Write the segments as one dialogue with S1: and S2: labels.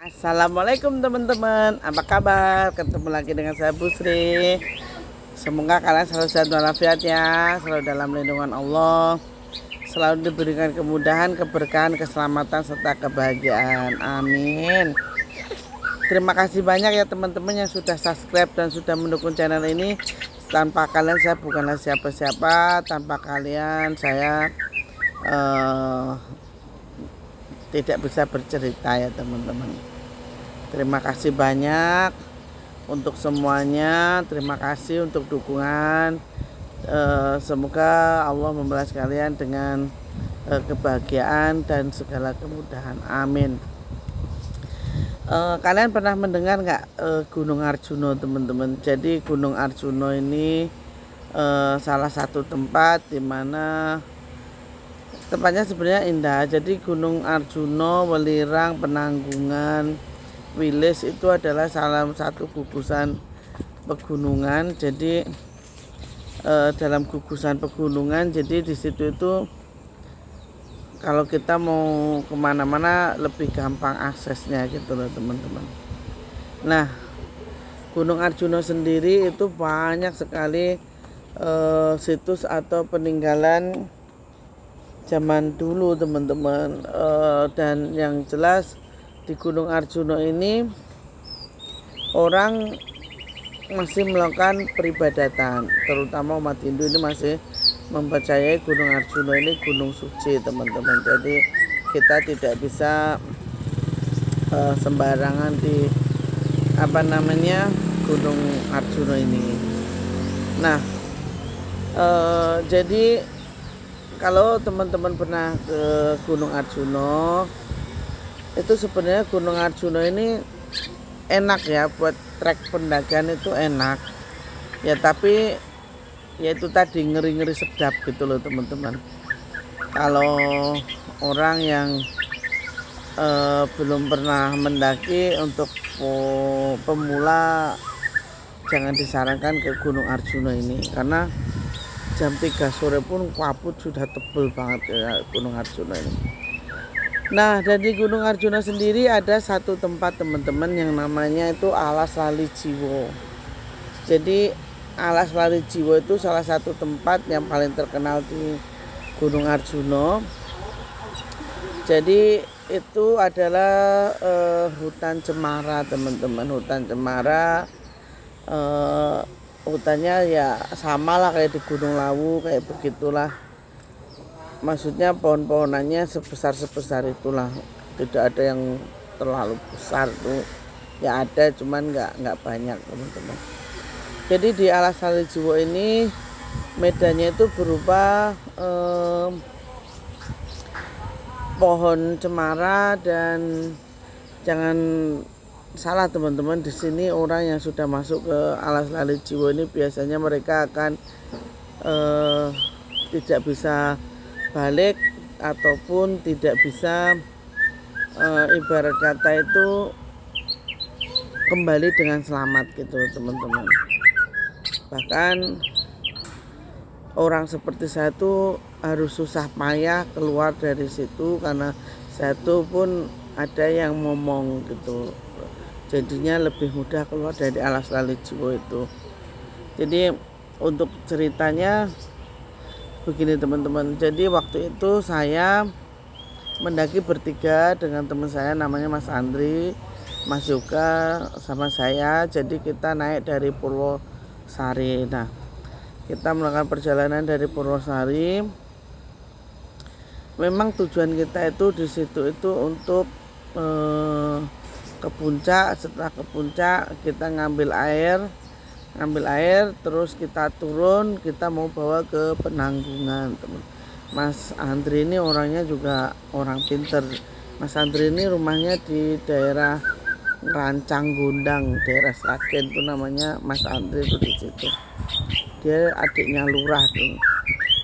S1: Assalamualaikum teman-teman, apa kabar? Ketemu lagi dengan saya Busri. Semoga kalian selalu sehat walafiat ya, selalu dalam lindungan Allah, selalu diberikan kemudahan, keberkahan, keselamatan serta kebahagiaan. Amin. Terima kasih banyak ya teman-teman yang sudah subscribe dan sudah mendukung channel ini. Tanpa kalian saya bukanlah siapa-siapa, tanpa kalian saya tidak bisa bercerita ya teman-teman. Terima kasih banyak untuk semuanya. Terima kasih untuk dukungan. Semoga Allah membalas kalian dengan kebahagiaan dan segala kemudahan. Amin. Kalian pernah mendengar nggak Gunung Arjuno teman-teman? Jadi Gunung Arjuno ini salah satu tempat di mana tempatnya sebenarnya indah. Jadi Gunung Arjuno, Welirang, Penanggungan, Wilis itu adalah salah satu gugusan pegunungan. Jadi dalam gugusan pegunungan, jadi di situ itu kalau kita mau kemana-mana lebih gampang aksesnya gitu loh teman-teman. Nah, Gunung Arjuno sendiri itu banyak sekali situs atau peninggalan zaman dulu teman-teman, dan yang jelas di Gunung Arjuno ini orang masih melakukan peribadatan, terutama umat Hindu ini masih mempercayai Gunung Arjuno ini gunung suci teman-teman. Jadi kita tidak bisa sembarangan di Gunung Arjuno ini. Nah, jadi kalau teman-teman pernah ke Gunung Arjuno, itu sebenarnya Gunung Arjuno ini enak ya, buat trek pendakian itu enak ya, tapi ya itu tadi ngeri-ngeri sedap gitu loh teman-teman. Kalau orang yang belum pernah mendaki, untuk pemula jangan disarankan ke Gunung Arjuno ini, karena jam 3 sore pun kabut sudah tebel banget ya Gunung Arjuno ini. Nah, dari Gunung Arjuno sendiri ada satu tempat teman-teman yang namanya itu Alas Lali Jiwo. Jadi Alas Lali Jiwo itu salah satu tempat yang paling terkenal di Gunung Arjuno. Jadi itu adalah hutan cemara teman-teman. Hutan cemara, hutannya ya sama lah kayak di Gunung Lawu, kayak begitulah. Maksudnya pohon-pohonannya sebesar itulah, tidak ada yang terlalu besar tuh. Ya ada, cuman nggak banyak teman-teman. Jadi di Alas Lali Jiwo ini medannya itu berupa pohon cemara, dan jangan salah teman-teman, di sini orang yang sudah masuk ke Alas Lali Jiwo ini biasanya mereka akan tidak bisa balik ataupun tidak bisa ibarat kata itu kembali dengan selamat gitu teman-teman. Bahkan orang seperti saya tuh harus susah payah keluar dari situ, karena saya tuh pun ada yang ngomong gitu, jadinya lebih mudah keluar dari Alas Lali Jiwo itu. Jadi untuk ceritanya begini teman-teman, jadi waktu itu saya mendaki bertiga dengan teman saya namanya Mas Andri, Mas Yoga sama saya. Jadi kita naik dari Purwosari. Nah, kita melakukan perjalanan dari Purwosari. Memang tujuan kita itu di situ itu untuk ke puncak. Setelah ke puncak kita ngambil air, terus kita turun, kita mau bawa ke Penanggungan teman. Mas Andri ini orangnya juga orang pinter. Mas Andri ini rumahnya di daerah Rancang Gondang, daerah Sragen itu namanya. Mas Andri itu di situ. Dia adiknya lurah tuh.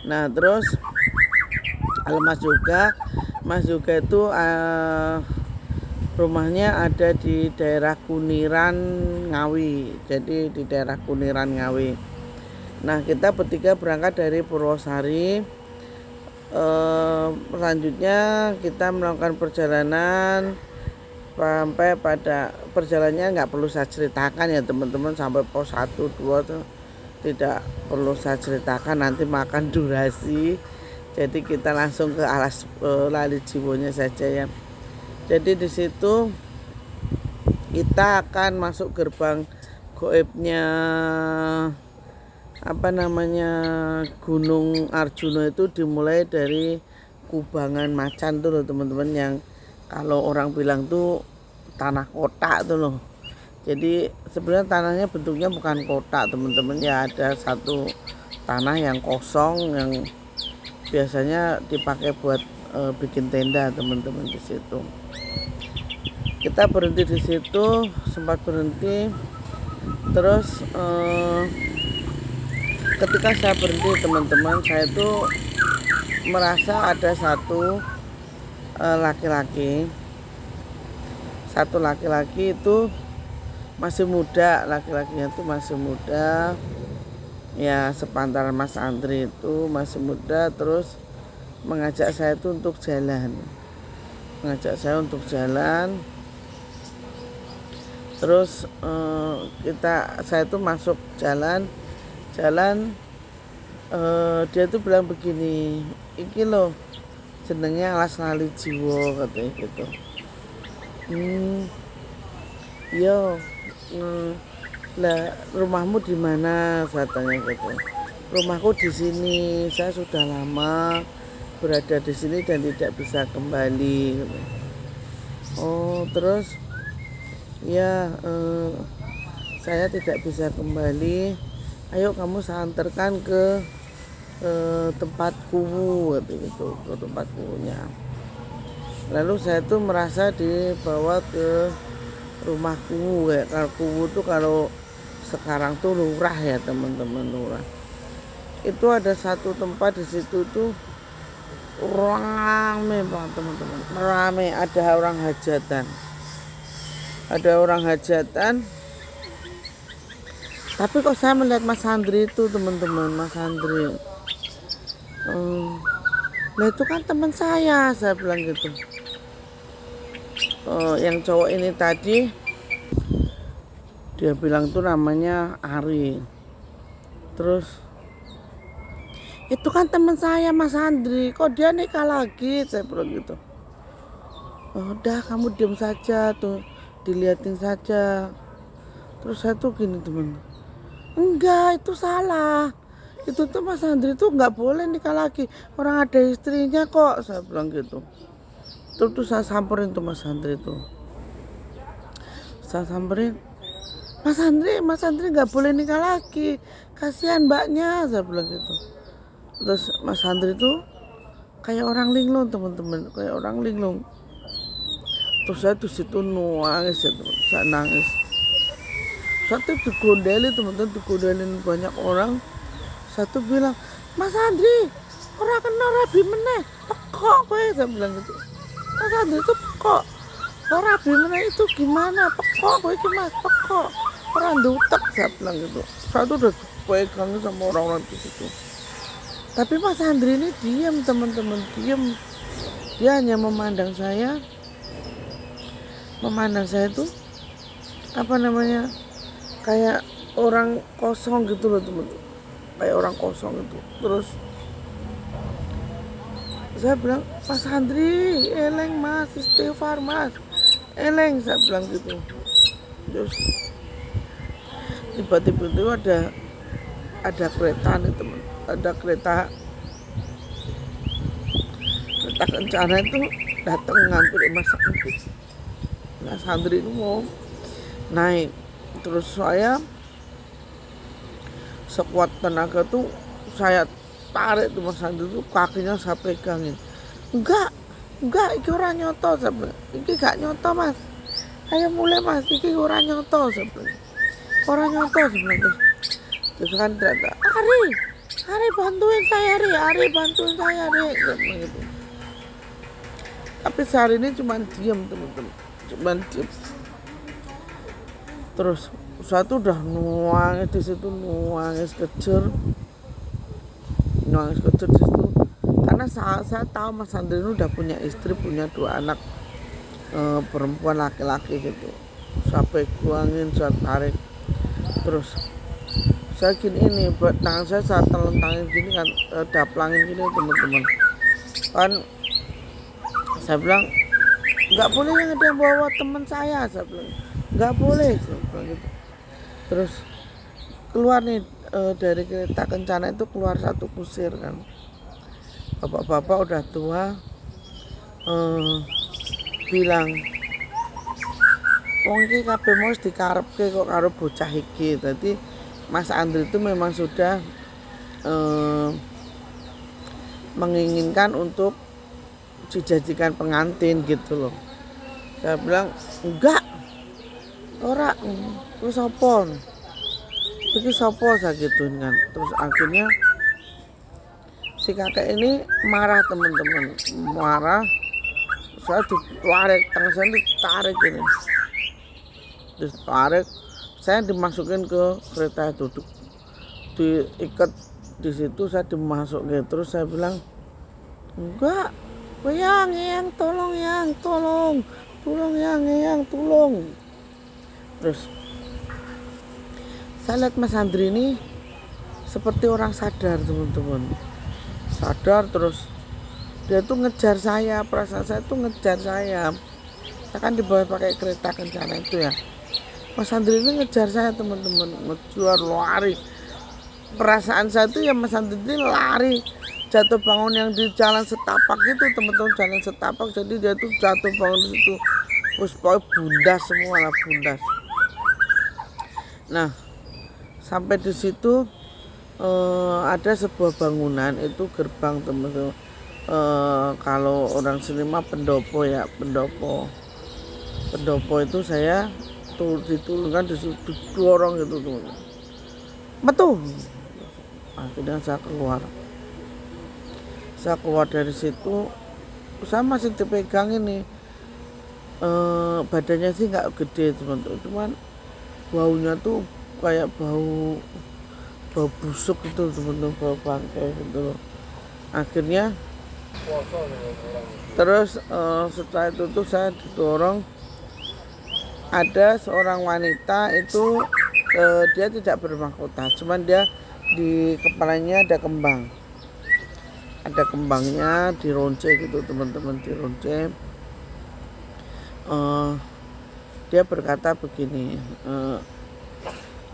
S1: Nah, terus kalau Mas Yoga itu rumahnya ada di daerah Kuniran Ngawi. Jadi di daerah Kuniran Ngawi. Nah, kita bertiga berangkat dari Purwosari. Selanjutnya kita melakukan perjalanan sampai pada perjalanannya nggak perlu saya ceritakan ya teman-teman, sampai pos 1, 2 tuh tidak perlu saya ceritakan, nanti makan durasi. Jadi kita langsung ke alas Lali Jiwonya saja ya. Jadi di situ kita akan masuk gerbang goibnya Gunung Arjuna itu dimulai dari Kubangan Macan tuh loh teman-teman, yang kalau orang bilang tuh tanah kotak tuh loh. Jadi sebenarnya tanahnya bentuknya bukan kotak teman-teman ya, ada satu tanah yang kosong yang biasanya dipakai buat bikin tenda teman-teman di situ. Kita berhenti di situ, sempat berhenti. Terus ketika saya berhenti teman-teman, saya tuh merasa ada satu laki-laki itu masih muda, laki-lakinya itu masih muda ya, sepantaran Mas Andri itu masih muda. Terus mengajak saya itu untuk jalan, terus saya tuh masuk jalan, dia tuh bilang begini, iki loh jenengnya Alas Lali Jiwo katanya gitu. Yo, lah rumahmu di mana katanya gitu. Rumahku di sini, saya sudah lama berada di sini dan tidak bisa kembali gitu. Oh terus ya saya tidak bisa kembali, ayo kamu saya antarkan ke tempat kuwu gitu, ke tempat kuwunya. Lalu saya tuh merasa dibawa ke rumah kuwu. Kalau kuwu tuh kalau sekarang tuh lurah ya teman-teman, lurah. Itu ada satu tempat di situ tuh rame banget teman-teman, rame, ada orang hajatan. Tapi kok saya melihat Mas Andri itu teman-teman, Mas Andri. Nah itu kan teman saya bilang gitu. Yang cowok ini tadi dia bilang tuh namanya Ari. Terus itu kan teman saya Mas Andri, kok dia nikah lagi, saya bilang gitu. Udah kamu diam saja tuh, dilihatin saja. Terus saya tuh gini teman, enggak, itu salah, itu tuh Mas Andri tuh nggak boleh nikah lagi, orang ada istrinya kok, saya bilang gitu. Terus tuh saya samperin tuh Mas Andri tuh, saya samperin, Mas Andri nggak boleh nikah lagi, kasihan mbaknya, saya bilang gitu. Terus Mas Andri tuh kayak orang linglung teman-teman, kayak orang linglung. Terus saya tuh situ nangis ya teman, saya nangis. Satu digondeli teman-teman, digondelin banyak orang. Satu bilang, Mas Andri, orang kena rabi meneh, pekok kowe, saya bilang gitu. Mas Andri itu pekok, orang rabi meneh itu gimana, pekok kowe iki Mas, pekok, orang dutek, saya bilang gitu. Satu udah pegang sama orang-orang di situ. Tapi Mas Andri ini diam teman-teman, diam. Dia hanya memandang saya tuh kayak orang kosong gitu loh teman-teman, kayak orang kosong gitu. Terus saya bilang, Mas Andri, eleng Mas, istighfar Mas, eleng, saya bilang gitu. Terus tiba-tiba itu ada kereta nih teman, ada kereta kencana itu datang ngambil Mas Andri itu mau naik. Terus saya sekuat tenaga tuh saya tarik tuh Mas Andri tuh, kakinya saya pegangin. Enggak, iki ora nyoto, iki gak nyoto Mas, ayo mulai Mas, iki ora nyoto, ora nyoto. Terus kan ternyata, Ari bantuin saya, Ari bantuin saya, gitu. Tapi sehari ini cuma diam teman-teman, cuma diam. Terus satu udah nuangis di situ, nuangis kejer di situ, karena saya tahu Mas Andri udah punya istri, punya 2 anak. perempuan laki-laki gitu. Sampai kuangin, saya tarik, terus saya gini, ini buat tangan saya telentangin gini kan, daplangin gini teman-teman kan. Saya bilang nggak boleh yang ada yang bawa teman saya bilang nggak boleh, saya bilang gitu. Terus keluar nih, dari kereta kencana itu keluar satu kusir kan, bapak-bapak udah tua, bilang wong iki kabeh mos dikarepke kok karo bocah iki. Jadi Mas Andri itu memang sudah menginginkan untuk dijadikan pengantin gitu loh. Saya bilang enggak, ora, wis sapa iki, sapa saya gituin kan. Terus akhirnya si kakek ini marah teman-teman, marah. Saya ditarik, tangan saya ditarik ini, ditarik, saya dimasukin ke kereta itu, diikat di situ, saya dimasukin. Terus saya bilang enggak, yang tolong, tolong. Terus saya lihat Mas Andri ini seperti orang sadar teman-teman, sadar. Terus dia tuh ngejar saya, perasaan saya tuh ngejar saya kan dibawa pakai kereta kencana itu ya. Mas Andri ini ngejar saya teman-teman, ngejar, lari. Perasaan saya tuh ya Mas Andri ini lari, jatuh bangun yang di jalan setapak gitu teman-teman, jalan setapak. Jadi dia tuh jatuh bangun di situ, terus bundas semua lah, bundas. Nah sampai di situ ada sebuah bangunan, itu gerbang teman-teman. Kalau orang sini mah pendopo ya, pendopo itu saya diturunkan, didorong gitu tuh, betul. Akhirnya saya keluar dari situ. Saya masih dipegang ini, badannya sih nggak gede teman-teman, cuman baunya tuh kayak bau busuk gitu teman-teman, bau bangkai gitu. Akhirnya terus setelah itu tuh saya didorong. Ada seorang wanita itu, dia tidak bermahkota, cuman dia di kepalanya ada kembang, ada kembangnya dironce gitu teman-teman, dironce. Dia berkata begini,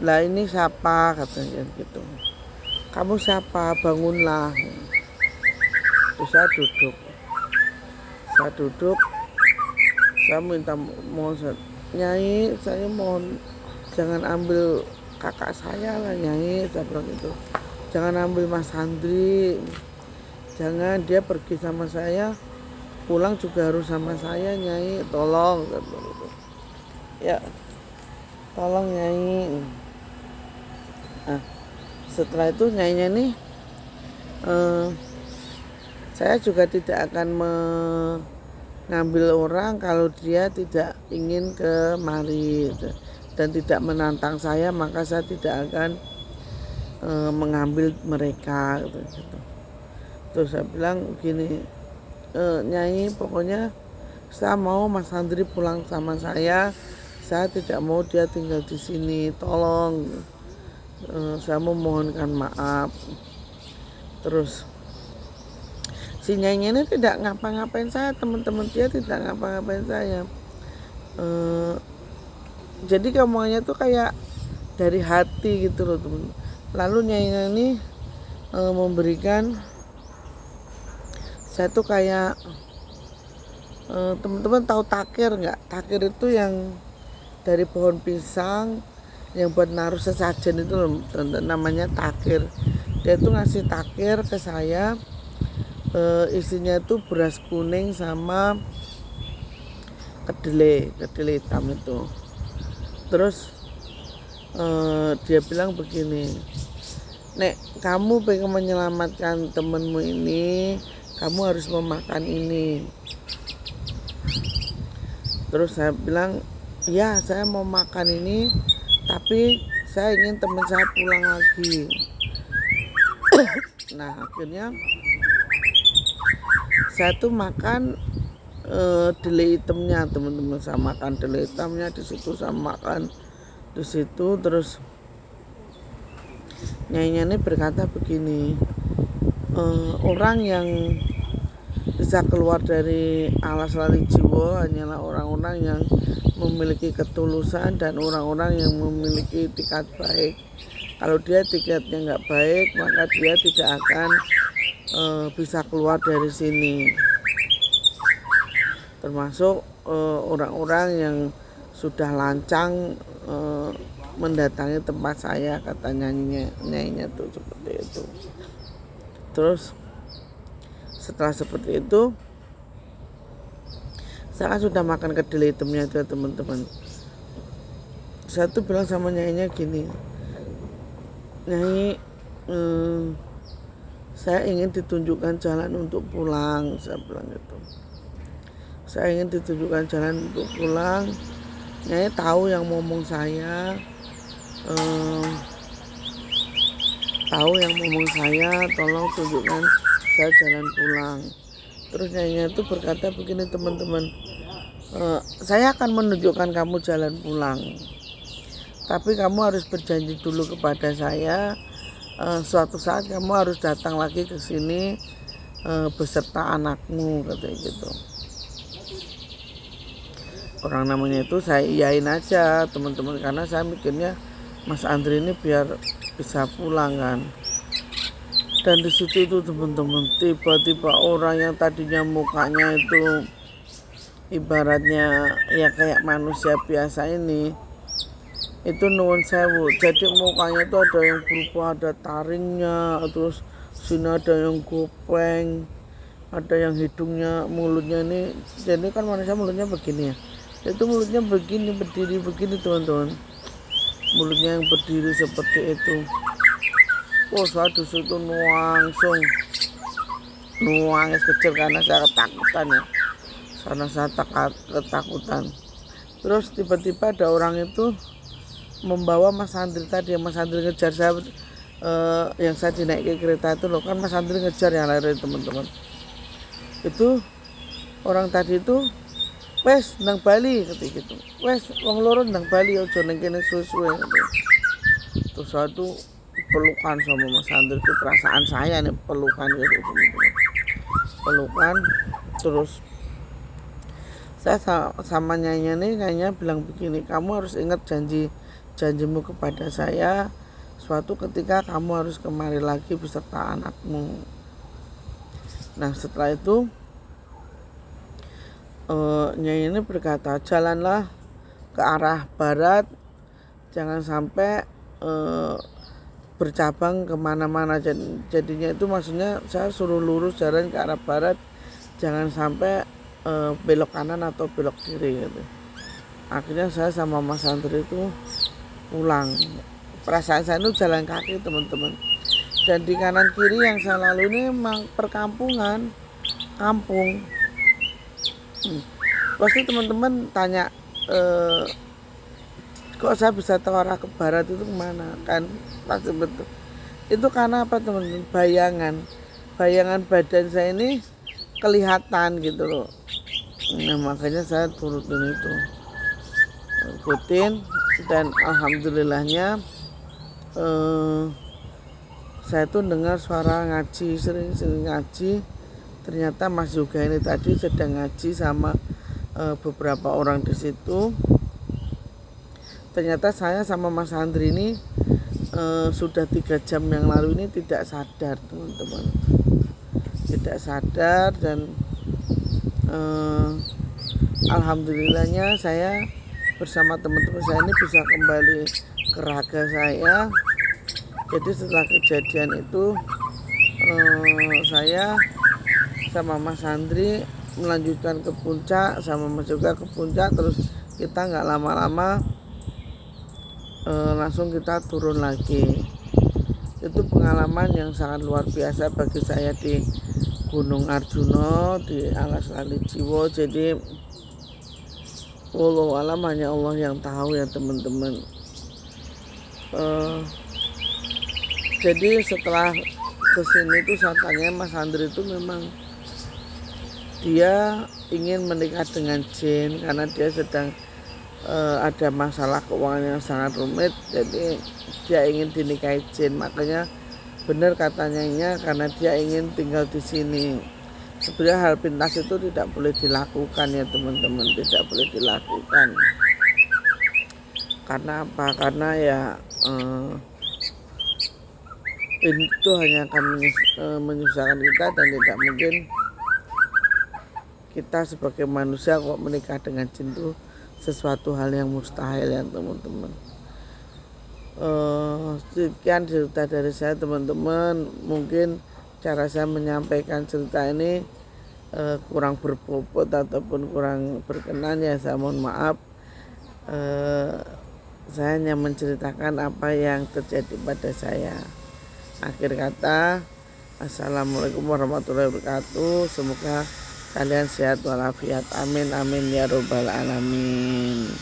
S1: lah ini siapa, katanya gitu, kamu siapa, bangunlah. Terus saya duduk, saya minta mohon, Nyai, saya mohon jangan ambil kakak saya lah Nyai, saya bilang gitu. Jangan ambil Mas Andri, jangan, dia pergi sama saya, pulang juga harus sama saya Nyai, tolong, saya bilang gitu. Ya tolong Nyai. Nah setelah itu Nyainya nih, saya juga tidak akan mengambil orang kalau dia tidak ingin kemari dan tidak menantang saya, maka saya tidak akan mengambil mereka gitu. Terus saya bilang gini, Nyai, pokoknya saya mau Mas Andri pulang sama saya tidak mau dia tinggal di sini, tolong, saya memohonkan maaf. Terus si Nyainya ini tidak ngapa-ngapain saya teman-teman, dia tidak ngapa-ngapain saya. Jadi omongannya tuh kayak dari hati gitu loh teman. Lalu Nyainya ini memberikan saya tuh kayak, teman-teman tahu takir nggak? Takir itu yang dari pohon pisang yang buat naruh sesajen itu loh, namanya takir. Dia tuh ngasih takir ke saya, isinya tuh beras kuning sama kedelai hitam itu. Terus dia bilang begini, Nek, kamu pengen menyelamatkan temenmu ini, kamu harus memakan ini. Terus saya bilang, ya saya mau makan ini, tapi saya ingin teman saya pulang lagi. Nah akhirnya saya tuh makan delay hitamnya teman-teman, samakan delay hitamnya di situ, samakan di situ. Terus Nyai ini berkata begini, orang yang bisa keluar dari alas lali jiwa hanyalah orang-orang yang memiliki ketulusan dan orang-orang yang memiliki itikat baik. Kalau dia tiketnya nggak baik, maka dia tidak akan bisa keluar dari sini. Termasuk orang-orang yang sudah lancang mendatangi tempat saya, kata nyanyinya tuh seperti itu. Terus setelah seperti itu, saya sudah makan kedelai hitamnya itu teman-teman. Saya tuh bilang sama nyanyinya gini, Nyai, saya ingin ditunjukkan jalan untuk pulang, saya bilang gitu. Saya ingin ditunjukkan jalan untuk pulang. Nyai tahu yang ngomong saya, tolong tunjukkan saya jalan pulang. Terus nyanyinya itu berkata begini teman-teman, saya akan menunjukkan kamu jalan pulang, tapi kamu harus berjanji dulu kepada saya, suatu saat kamu harus datang lagi ke sini beserta anakmu, katanya gitu. Orang namanya itu saya iyain aja teman-teman, karena saya mikirnya Mas Andri ini biar bisa pulang kan. Dan di situ itu teman-teman, tiba-tiba orang yang tadinya mukanya itu ibaratnya ya kayak manusia biasa ini, itu nuwun sewu, jadi mukanya itu ada yang berubah, ada taringnya, terus sini ada yang gopeng, ada yang hidungnya, mulutnya ini, jadi kan manusia mulutnya begini ya, itu mulutnya begini, berdiri begini teman-teman, mulutnya yang berdiri seperti itu. Saya di situ nuangis kecil karena saya ketakutan ya, karena saya ketakutan. Terus tiba-tiba ada orang itu membawa Mas Andri tadi, Mas Andri ngejar saya, yang saya dinaiki kereta itu loh, kan Mas Andri ngejar yang lari teman-teman. Itu orang tadi itu, wes nang Bali ketika itu, wes wong loro nang Bali ojo nang kene suwe-suwe gitu. Terus saya tuh pelukan sama Mas Andri, itu perasaan saya nih, pelukan gitu teman-teman, pelukan. Terus saya sama nyanyinya bilang begini, kamu harus ingat janjimu kepada saya, suatu ketika kamu harus kemari lagi beserta anakmu. Nah setelah itu Nyai ini berkata, jalanlah ke arah barat, jangan sampai bercabang kemana-mana. Jadinya itu maksudnya saya suruh lurus jalan ke arah barat, jangan sampai belok kanan atau belok kiri gitu. Akhirnya saya sama Mas Andri itu pulang. Perasaan saya itu jalan kaki teman-teman, dan di kanan kiri yang saya lalui ini memang perkampungan, kampung. Pasti teman-teman tanya, kok saya bisa tahu arah ke barat itu kemana, kan pasti betul. Itu karena apa teman-teman, bayangan badan saya ini kelihatan gitu loh. Nah makanya saya turutin itu, ikutin, dan alhamdulillahnya saya tuh dengar suara ngaji, sering ngaji. Ternyata Mas Yoga ini tadi sedang ngaji sama beberapa orang di situ. Ternyata saya sama Mas Andri ini sudah 3 jam yang lalu ini tidak sadar teman-teman, tidak sadar. Dan alhamdulillahnya saya bersama teman-teman saya ini bisa kembali ke raga saya. Jadi setelah kejadian itu saya sama Mas Andri melanjutkan ke puncak, sama Mas juga ke puncak. Terus kita nggak lama-lama langsung kita turun lagi. Itu pengalaman yang sangat luar biasa bagi saya di Gunung Arjuna, di alas lali jiwa. Jadi wallahu alam, hanya Allah yang tahu ya teman-teman. Jadi setelah kesini tuh saya tanya Mas Andri itu, memang dia ingin menikah dengan jin karena dia sedang ada masalah keuangan yang sangat rumit, jadi dia ingin dinikahi jin. Makanya benar katanya karena dia ingin tinggal di sini. Sebenarnya hal pintas itu tidak boleh dilakukan ya teman-teman, tidak boleh dilakukan. Karena apa? Karena ya itu hanya akan menyusahkan kita, dan tidak mungkin kita sebagai manusia kok menikah dengan jin itu sesuatu hal yang mustahil ya teman-teman. Sekian cerita dari saya teman-teman. Mungkin cara saya menyampaikan cerita ini kurang berbobot ataupun kurang berkenan ya, saya mohon maaf. Saya hanya menceritakan apa yang terjadi pada saya. Akhir kata, assalamualaikum warahmatullahi wabarakatuh. Semoga kalian sehat walafiat, amin amin ya robbal alamin.